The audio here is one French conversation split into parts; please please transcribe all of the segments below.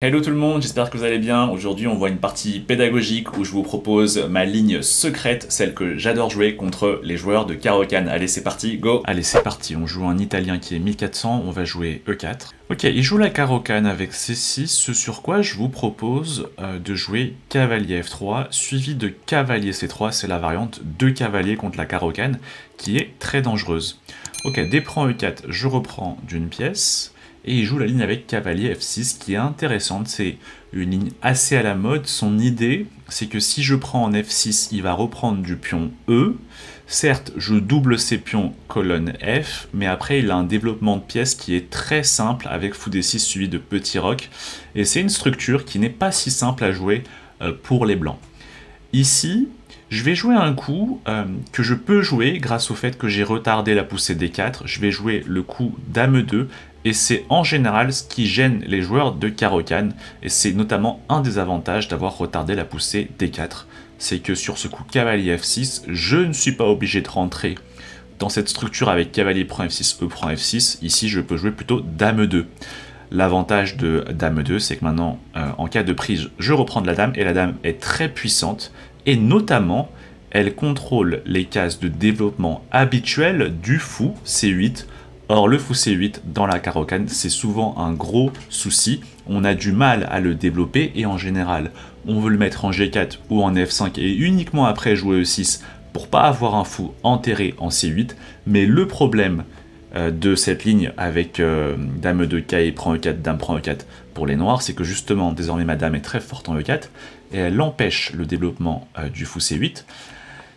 Hello tout le monde, j'espère que vous allez bien. Aujourd'hui on voit une partie pédagogique où je vous propose ma ligne secrète, celle que j'adore jouer contre les joueurs de Caro-Kann. Allez c'est parti, go. Allez c'est parti, on joue un italien qui est 1400, on va jouer E4. Ok, il joue la Caro-Kann avec C6, ce sur quoi je vous propose de jouer cavalier F3 suivi de cavalier C3, c'est la variante de cavalier contre la Caro-Kann qui est très dangereuse. Ok, dès prend E4, je reprends d'une pièce. Et il joue la ligne avec cavalier F6 qui est intéressante, c'est une ligne assez à la mode. Son idée, c'est que si je prends en F6, il va reprendre du pion E. Certes, je double ses pions colonne F, mais après il a un développement de pièces qui est très simple avec fou D6 suivi de petit roc. Et c'est une structure qui n'est pas si simple à jouer pour les blancs. Ici, je vais jouer un coup que je peux jouer grâce au fait que j'ai retardé la poussée D4. Je vais jouer le coup Dame 2 et c'est en général ce qui gêne les joueurs de Caro-Kann et c'est notamment un des avantages d'avoir retardé la poussée D4. C'est que sur ce coup cavalier F6, je ne suis pas obligé de rentrer dans cette structure avec cavalier prend F6, E prend F6. Ici, je peux jouer plutôt Dame 2. L'avantage de Dame 2, c'est que maintenant, en cas de prise, je reprends de la Dame et la Dame est très puissante. Et notamment, elle contrôle les cases de développement habituelles du fou C8. Or, le fou C8 dans la Caro-Kann, c'est souvent un gros souci. On a du mal à le développer et en général, on veut le mettre en G4 ou en F5 et uniquement après jouer E6 pour pas avoir un fou enterré en C8. Mais le problème de cette ligne avec Dame 2K et prend E4, Dame prend E4 pour les noirs, c'est que justement, désormais ma Dame est très forte en E4 et elle empêche le développement du fou C8,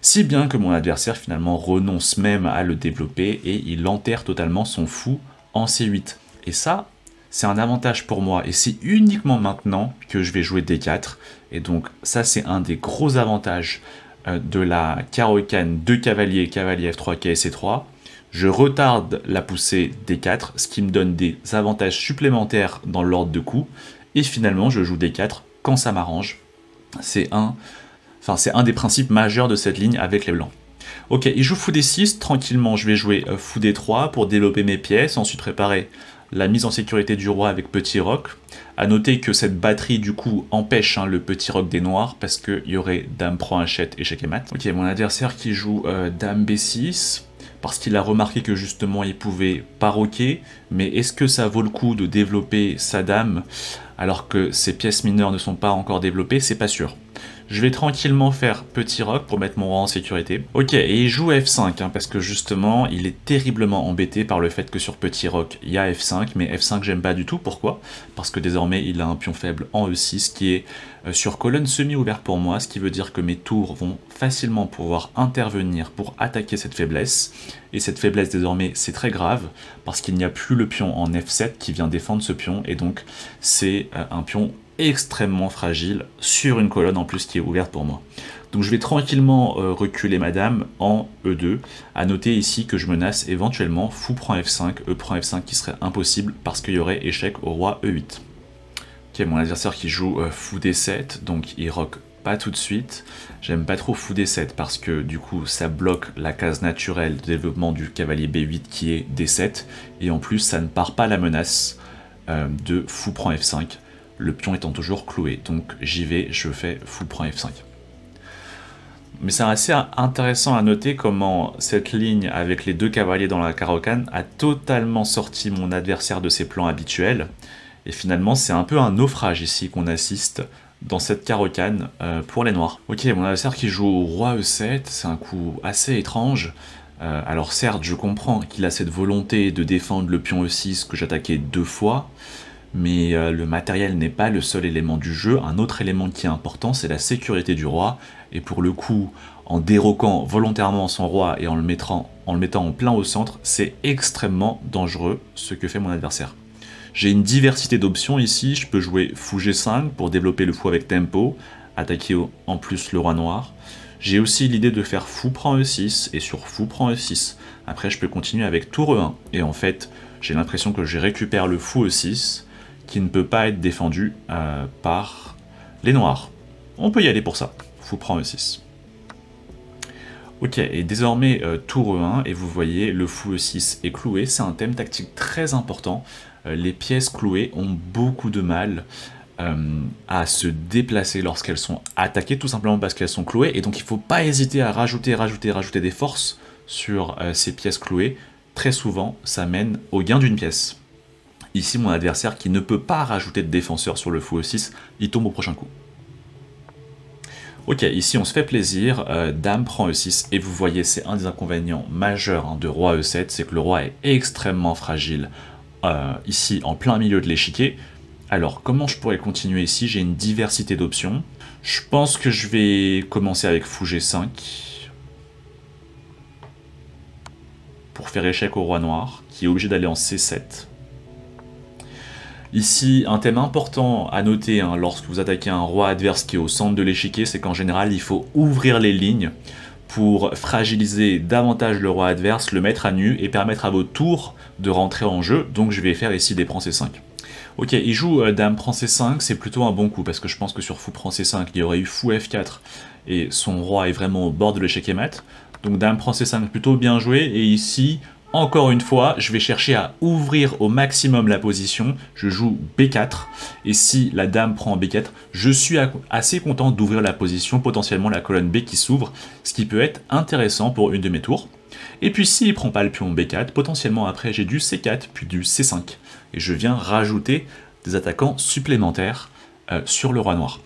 si bien que mon adversaire finalement renonce même à le développer et il enterre totalement son fou en C8. Et ça, c'est un avantage pour moi et c'est uniquement maintenant que je vais jouer D4. Et donc ça, c'est un des gros avantages de la Caro-Kann de cavalier, cavalier F3, K C3. Je retarde la poussée D4, ce qui me donne des avantages supplémentaires dans l'ordre de coups. Et finalement, je joue D4 quand ça m'arrange. C'est un des principes majeurs de cette ligne avec les blancs. Ok, il joue fou D6, tranquillement je vais jouer fou D3 pour développer mes pièces, ensuite préparer la mise en sécurité du roi avec petit roc. A noter que cette batterie du coup empêche le petit roc des noirs parce qu'il y aurait Dame prend hachette, échec et mat. Ok, mon adversaire qui joue Dame B6, parce qu'il a remarqué que justement il pouvait paroquer, mais est-ce que ça vaut le coup de développer sa Dame alors que ses pièces mineures ne sont pas encore développées? C'est pas sûr. Je vais tranquillement faire petit roc pour mettre mon roi en sécurité. Ok, et il joue F5, parce que justement, il est terriblement embêté par le fait que sur petit roc, il y a F5, mais F5, j'aime pas du tout. Pourquoi? Parce que désormais, il a un pion faible en E6, qui est sur colonne semi-ouverte pour moi, ce qui veut dire que mes tours vont facilement pouvoir intervenir pour attaquer cette faiblesse. Et cette faiblesse, désormais, c'est très grave, parce qu'il n'y a plus le pion en F7 qui vient défendre ce pion, et donc c'est un pion extrêmement fragile sur une colonne en plus qui est ouverte pour moi. Donc je vais tranquillement reculer ma Dame en E2. A noter ici que je menace éventuellement fou prend F5, E prend F5 qui serait impossible parce qu'il y aurait échec au roi E8. Ok, mon adversaire qui joue fou D7, donc il rock pas tout de suite. J'aime pas trop fou D7 parce que du coup ça bloque la case naturelle de développement du cavalier B8 qui est D7 et en plus ça ne part pas la menace de fou prend F5. Le pion étant toujours cloué, donc j'y vais, je fais fou prend F5. Mais c'est assez intéressant à noter comment cette ligne avec les deux cavaliers dans la Caro-Kann a totalement sorti mon adversaire de ses plans habituels. Et finalement, c'est un peu un naufrage ici qu'on assiste dans cette Caro-Kann pour les noirs. Ok, mon adversaire qui joue au roi E7, c'est un coup assez étrange. Alors certes, je comprends qu'il a cette volonté de défendre le pion E6 que j'attaquais 2 fois, mais le matériel n'est pas le seul élément du jeu. Un autre élément qui est important, c'est la sécurité du roi. Et pour le coup, en déroquant volontairement son roi et en le mettant en plein au centre, c'est extrêmement dangereux ce que fait mon adversaire. J'ai une diversité d'options ici. Je peux jouer fou G5 pour développer le fou avec tempo, attaquer en plus le roi noir. J'ai aussi l'idée de faire fou prend E6 et sur fou prend E6. Après, je peux continuer avec tour E1. Et en fait, j'ai l'impression que je récupère le fou E6 qui ne peut pas être défendu par les noirs. On peut y aller pour ça. Fou prend E6. Ok, et désormais tour E1, et vous voyez, le fou E6 est cloué. C'est un thème tactique très important. Les pièces clouées ont beaucoup de mal à se déplacer lorsqu'elles sont attaquées, tout simplement parce qu'elles sont clouées, et donc il ne faut pas hésiter à rajouter des forces sur ces pièces clouées. Très souvent, ça mène au gain d'une pièce. Ici, mon adversaire qui ne peut pas rajouter de défenseur sur le fou E6, il tombe au prochain coup. Ok, ici on se fait plaisir, dame prend E6, et vous voyez, c'est un des inconvénients majeurs de roi E7, c'est que le roi est extrêmement fragile, ici en plein milieu de l'échiquier. Alors, comment je pourrais continuer ici? J'ai une diversité d'options. Je pense que je vais commencer avec fou G5, pour faire échec au roi noir, qui est obligé d'aller en C7. Ici, un thème important à noter lorsque vous attaquez un roi adverse qui est au centre de l'échiquier, c'est qu'en général, il faut ouvrir les lignes pour fragiliser davantage le roi adverse, le mettre à nu et permettre à vos tours de rentrer en jeu. Donc je vais faire ici des prend C5. Ok, il joue dame prend C5, c'est plutôt un bon coup, parce que je pense que sur fou prend C5, il y aurait eu fou F4, et son roi est vraiment au bord de l'échec et mat. Donc dame prend C5, plutôt bien joué, et ici, encore une fois, je vais chercher à ouvrir au maximum la position, je joue B4, et si la dame prend B4, je suis assez content d'ouvrir la position, potentiellement la colonne B qui s'ouvre, ce qui peut être intéressant pour une de mes tours. Et puis s'il ne prend pas le pion B4, potentiellement après j'ai du C4, puis du C5, et je viens rajouter des attaquants supplémentaires sur le roi noir.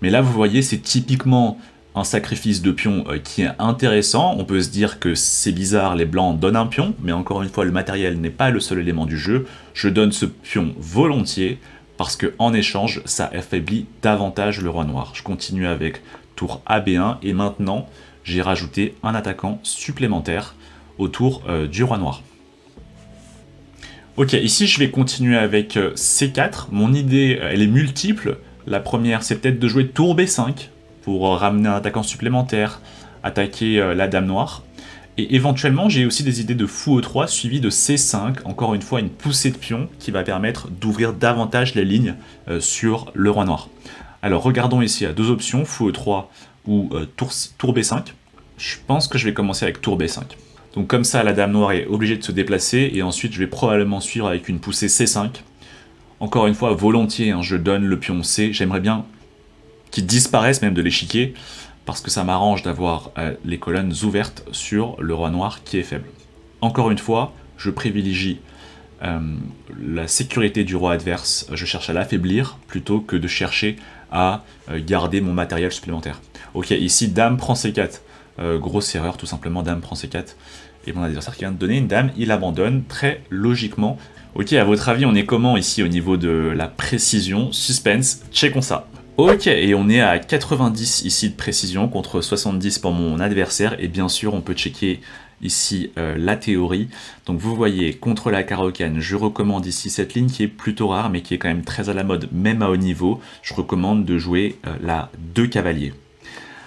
Mais là vous voyez, c'est typiquement un sacrifice de pion qui est intéressant. On peut se dire que c'est bizarre, les blancs donnent un pion, mais encore une fois, le matériel n'est pas le seul élément du jeu. Je donne ce pion volontiers, parce que en échange, ça affaiblit davantage le roi noir. Je continue avec tour AB1, et maintenant, j'ai rajouté un attaquant supplémentaire autour du roi noir. Ok, ici je vais continuer avec C4. Mon idée, elle est multiple. La première, c'est peut-être de jouer tour B5, pour ramener un attaquant supplémentaire, attaquer la dame noire. Et éventuellement, j'ai aussi des idées de fou E3 suivi de C5, encore une fois une poussée de pion qui va permettre d'ouvrir davantage les lignes sur le roi noir. Alors regardons ici, il y a deux options, fou E3 ou tour B5. Je pense que je vais commencer avec tour B5. Donc comme ça, la dame noire est obligée de se déplacer, et ensuite je vais probablement suivre avec une poussée C5. Encore une fois, volontiers, je donne le pion C, j'aimerais bien qui disparaissent même de l'échiquier, parce que ça m'arrange d'avoir les colonnes ouvertes sur le roi noir qui est faible. Encore une fois, je privilégie la sécurité du roi adverse, je cherche à l'affaiblir, plutôt que de chercher à garder mon matériel supplémentaire. Ok, ici, dame prend C4, grosse erreur, tout simplement, dame prend C4, et mon adversaire qui vient de donner une dame, il abandonne très logiquement. Ok, à votre avis, on est comment ici au niveau de la précision? Suspense, checkons ça. Ok, et on est à 90 ici de précision contre 70 pour mon adversaire, et bien sûr on peut checker ici la théorie. Donc vous voyez, contre la Caro-Kann, je recommande ici cette ligne qui est plutôt rare mais qui est quand même très à la mode, même à haut niveau. Je recommande de jouer la 2 cavaliers.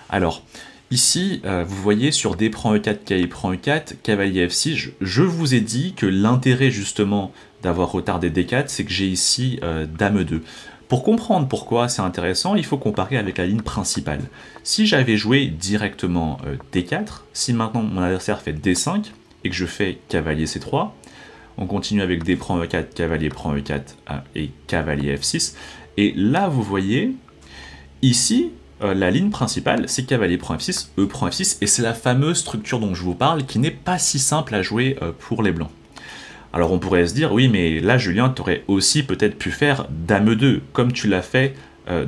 Alors, ici, vous voyez sur D prend E4, cavalier prend E4, cavalier F6, je vous ai dit que l'intérêt justement d'avoir retardé D4, c'est que j'ai ici Dame E2. Pour comprendre pourquoi c'est intéressant, il faut comparer avec la ligne principale. Si j'avais joué directement D4, si maintenant mon adversaire fait D5 et que je fais cavalier C3, on continue avec D prend E4, cavalier prend E4 et cavalier F6. Et là, vous voyez, ici, la ligne principale, c'est cavalier prend F6, E prend F6, et c'est la fameuse structure dont je vous parle qui n'est pas si simple à jouer pour les blancs. Alors on pourrait se dire, oui mais là Julien, tu aurais aussi peut-être pu faire Dame 2, comme tu l'as fait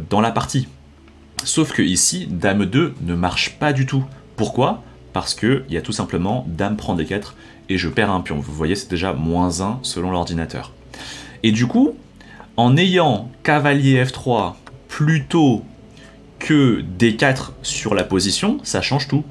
dans la partie. Sauf que ici, Dame 2 ne marche pas du tout. Pourquoi? Parce qu'il y a tout simplement Dame prend D4 et je perds un pion. Vous voyez, c'est déjà -1 selon l'ordinateur. Et du coup, en ayant cavalier F3 plutôt que D4 sur la position, ça change tout.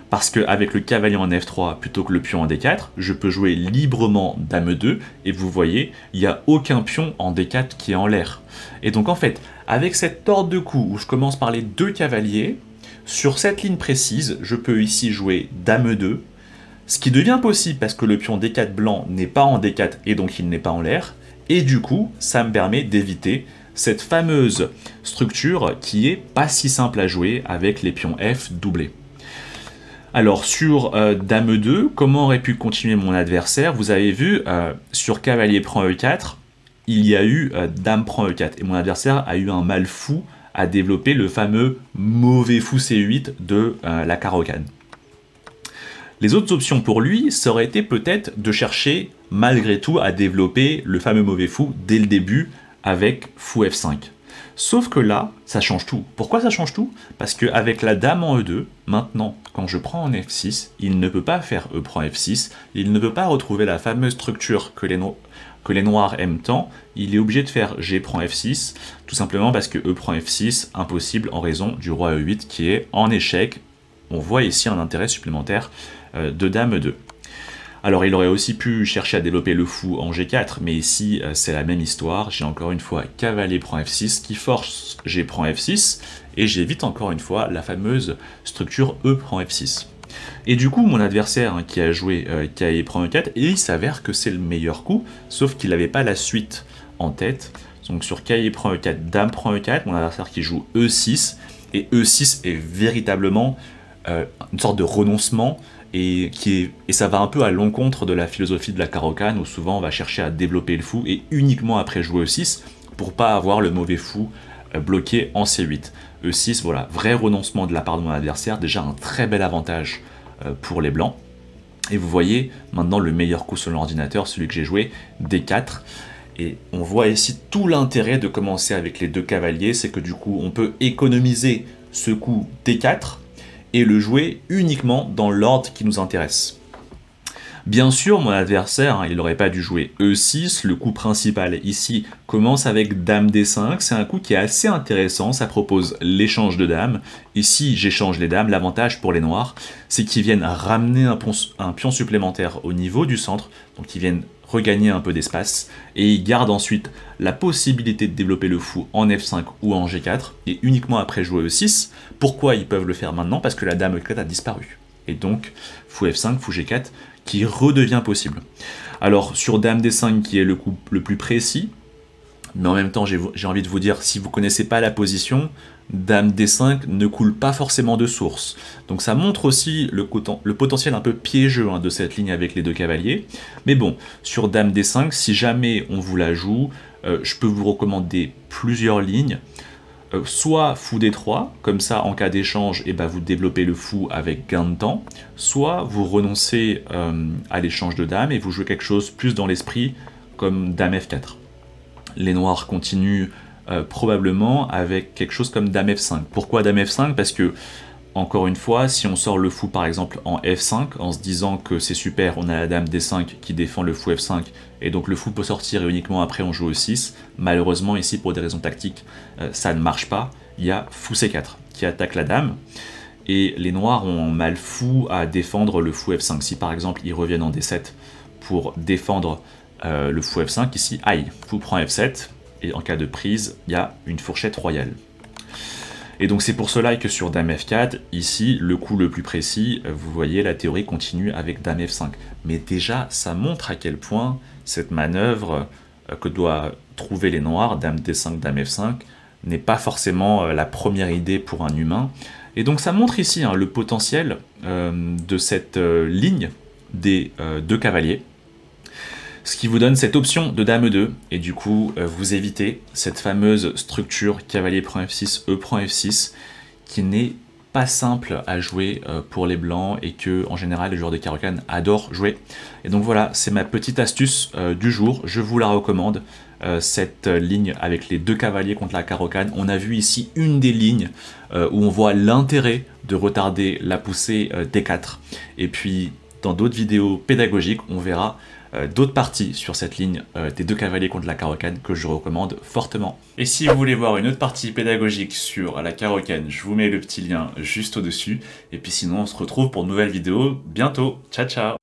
Parce qu'avec le cavalier en F3 plutôt que le pion en D4, je peux jouer librement Dame 2, et vous voyez, il n'y a aucun pion en D4 qui est en l'air. Et donc en fait, avec cette ordre de coup où je commence par les 2 cavaliers, sur cette ligne précise, je peux ici jouer Dame 2, ce qui devient possible parce que le pion D4 blanc n'est pas en D4 et donc il n'est pas en l'air, et du coup, ça me permet d'éviter cette fameuse structure qui est pas si simple à jouer avec les pions F doublés. Alors sur Dame 2, comment aurait pu continuer mon adversaire? Vous avez vu, sur cavalier prend E4, il y a eu Dame prend E4, et mon adversaire a eu un mal fou à développer le fameux mauvais fou C8 de la Caro-Kann. Les autres options pour lui, ça aurait été peut-être de chercher malgré tout à développer le fameux mauvais fou dès le début avec fou F5. Sauf que là, ça change tout. Pourquoi ça change tout? Parce qu'avec la dame en E2, maintenant, quand je prends en F6, il ne peut pas faire E prend F6, il ne peut pas retrouver la fameuse structure que les noirs aiment tant, il est obligé de faire G prend F6, tout simplement parce que E prend F6, impossible en raison du roi E8 qui est en échec. On voit ici un intérêt supplémentaire de dame E2. Alors il aurait aussi pu chercher à développer le fou en G4, mais ici c'est la même histoire, j'ai encore une fois cavalier prend F6 qui force G prend F6, et j'évite encore une fois la fameuse structure E prend F6. Et du coup mon adversaire qui a joué cavalier prend E4, et il s'avère que c'est le meilleur coup, sauf qu'il n'avait pas la suite en tête. Donc sur cavalier prend E4, dame prend E4, mon adversaire qui joue E6, et E6 est véritablement une sorte de renoncement, et ça va un peu à l'encontre de la philosophie de la Caro-Kann, où souvent on va chercher à développer le fou et uniquement après jouer E6 pour pas avoir le mauvais fou bloqué en C8. E6, voilà, vrai renoncement de la part de mon adversaire, déjà un très bel avantage pour les blancs. Et vous voyez maintenant le meilleur coup sur l'ordinateur, celui que j'ai joué, D4. Et on voit ici tout l'intérêt de commencer avec les deux cavaliers, c'est que du coup on peut économiser ce coup D4 et le jouer uniquement dans l'ordre qui nous intéresse. Bien sûr, mon adversaire, il n'aurait pas dû jouer E6, le coup principal ici commence avec Dame D5, c'est un coup qui est assez intéressant, ça propose l'échange de dames, et si j'échange les dames, l'avantage pour les noirs, c'est qu'ils viennent ramener un pion supplémentaire au niveau du centre, donc ils viennent regagner un peu d'espace, et ils gardent ensuite la possibilité de développer le fou en F5 ou en G4, et uniquement après jouer E6. Pourquoi ils peuvent le faire maintenant? Parce que la dame E4 a disparu. Et donc, fou F5, fou G4, qui redevient possible. Alors, sur dame D5, qui est le coup le plus précis, mais en même temps, j'ai envie de vous dire, si vous ne connaissez pas la position, dame D5 ne coule pas forcément de source. Donc ça montre aussi le potentiel un peu piégeux de cette ligne avec les deux cavaliers. Mais bon, sur dame D5, si jamais on vous la joue, je peux vous recommander plusieurs lignes. Soit fou D3, comme ça en cas d'échange, vous développez le fou avec gain de temps, soit vous renoncez à l'échange de dames et vous jouez quelque chose plus dans l'esprit comme dame F4. Les noirs continuent probablement avec quelque chose comme dame F5. Pourquoi dame F5? Parce que, encore une fois, si on sort le fou par exemple en F5, en se disant que c'est super, on a la dame D5 qui défend le fou F5, et donc le fou peut sortir et uniquement après on joue E6, malheureusement ici pour des raisons tactiques, ça ne marche pas, il y a fou C4 qui attaque la dame, et les noirs ont un mal fou à défendre le fou F5. Si par exemple ils reviennent en D7 pour défendre le fou F5, ici, aïe, fou prend F7, et en cas de prise, il y a une fourchette royale. Et donc c'est pour cela que sur dame F4, ici, le coup le plus précis, vous voyez, la théorie continue avec dame F5. Mais déjà, ça montre à quel point cette manœuvre que doit trouver les noirs, dame D5, dame F5, n'est pas forcément la première idée pour un humain. Et donc ça montre ici le potentiel de cette ligne des deux cavaliers, ce qui vous donne cette option de dame E2, et du coup vous évitez cette fameuse structure cavalier prend F6, E prend F6, qui n'est pas simple à jouer pour les blancs, et que en général les joueurs de Caro-Kann adorent jouer. Et donc voilà, c'est ma petite astuce du jour, je vous la recommande, cette ligne avec les deux cavaliers contre la Caro-Kann. On a vu ici une des lignes où on voit l'intérêt de retarder la poussée D4, et puis dans d'autres vidéos pédagogiques on verra d'autres parties sur cette ligne des deux cavaliers contre la Caro-Kann que je recommande fortement. Et si vous voulez voir une autre partie pédagogique sur la Caro-Kann, je vous mets le petit lien juste au-dessus. Et puis sinon, on se retrouve pour une nouvelle vidéo bientôt. Ciao, ciao!